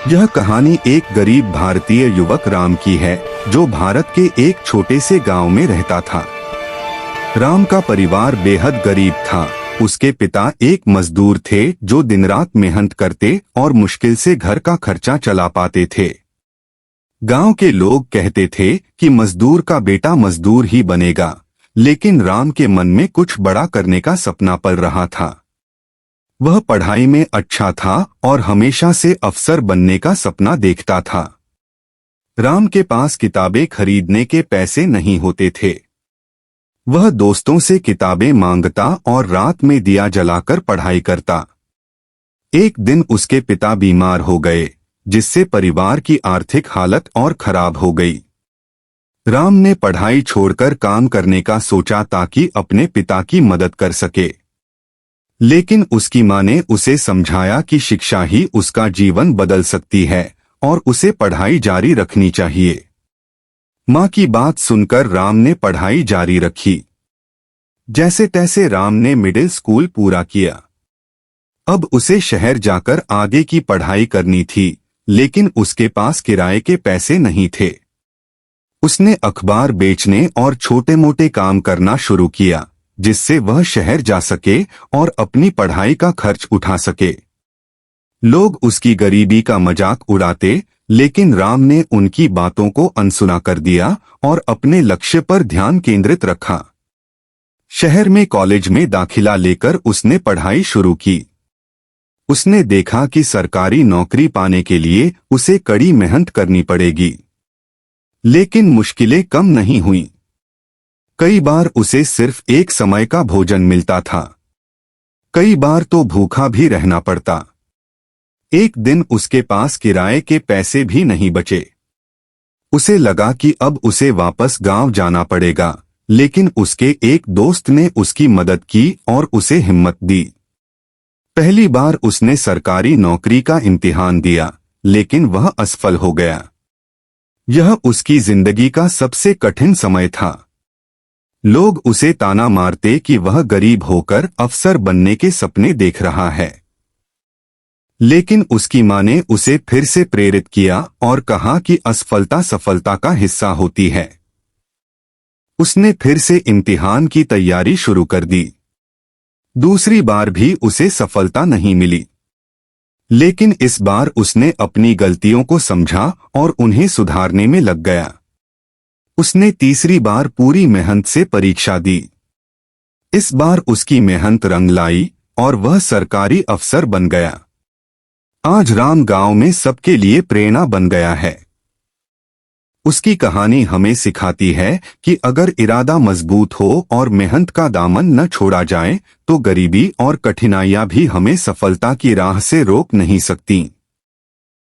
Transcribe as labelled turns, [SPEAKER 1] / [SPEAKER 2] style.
[SPEAKER 1] यह कहानी एक गरीब भारतीय युवक राम की है जो भारत के एक छोटे से गांव में रहता था। राम का परिवार बेहद गरीब था। उसके पिता एक मजदूर थे जो दिन रात मेहनत करते और मुश्किल से घर का खर्चा चला पाते थे। गांव के लोग कहते थे कि मजदूर का बेटा मजदूर ही बनेगा, लेकिन राम के मन में कुछ बड़ा करने का सपना पल रहा था। वह पढ़ाई में अच्छा था और हमेशा से अफसर बनने का सपना देखता था। राम के पास किताबें खरीदने के पैसे नहीं होते थे। वह दोस्तों से किताबें मांगता और रात में दिया जलाकर पढ़ाई करता। एक दिन उसके पिता बीमार हो गए, जिससे परिवार की आर्थिक हालत और खराब हो गई। राम ने पढ़ाई छोड़कर काम करने का सोचा ताकि अपने पिता की मदद कर सके, लेकिन उसकी मां ने उसे समझाया कि शिक्षा ही उसका जीवन बदल सकती है और उसे पढ़ाई जारी रखनी चाहिए। मां की बात सुनकर राम ने पढ़ाई जारी रखी। जैसे तैसे राम ने मिडिल स्कूल पूरा किया। अब उसे शहर जाकर आगे की पढ़ाई करनी थी, लेकिन उसके पास किराए के पैसे नहीं थे। उसने अखबार बेचने और छोटे मोटे काम करना शुरू किया, जिससे वह शहर जा सके और अपनी पढ़ाई का खर्च उठा सके। लोग उसकी गरीबी का मजाक उड़ाते, लेकिन राम ने उनकी बातों को अनसुना कर दिया और अपने लक्ष्य पर ध्यान केंद्रित रखा। शहर में कॉलेज में दाखिला लेकर उसने पढ़ाई शुरू की। उसने देखा कि सरकारी नौकरी पाने के लिए उसे कड़ी मेहनत करनी पड़ेगी, लेकिन मुश्किलें कम नहीं हुईं। कई बार उसे सिर्फ एक समय का भोजन मिलता था, कई बार तो भूखा भी रहना पड़ता। एक दिन उसके पास किराए के पैसे भी नहीं बचे। उसे लगा कि अब उसे वापस गांव जाना पड़ेगा, लेकिन उसके एक दोस्त ने उसकी मदद की और उसे हिम्मत दी। पहली बार उसने सरकारी नौकरी का इम्तिहान दिया, लेकिन वह असफल हो गया। यह उसकी जिंदगी का सबसे कठिन समय था। लोग उसे ताना मारते कि वह गरीब होकर अफसर बनने के सपने देख रहा है, लेकिन उसकी मां ने उसे फिर से प्रेरित किया और कहा कि असफलता सफलता का हिस्सा होती है। उसने फिर से इम्तिहान की तैयारी शुरू कर दी। दूसरी बार भी उसे सफलता नहीं मिली, लेकिन इस बार उसने अपनी गलतियों को समझा और उन्हें सुधारने में लग गया। उसने तीसरी बार पूरी मेहनत से परीक्षा दी। इस बार उसकी मेहनत रंग लाई और वह सरकारी अफसर बन गया। आज राम गांव में सबके लिए प्रेरणा बन गया है। उसकी कहानी हमें सिखाती है कि अगर इरादा मजबूत हो और मेहनत का दामन न छोड़ा जाए, तो गरीबी और कठिनाइयां भी हमें सफलता की राह से रोक नहीं सकती।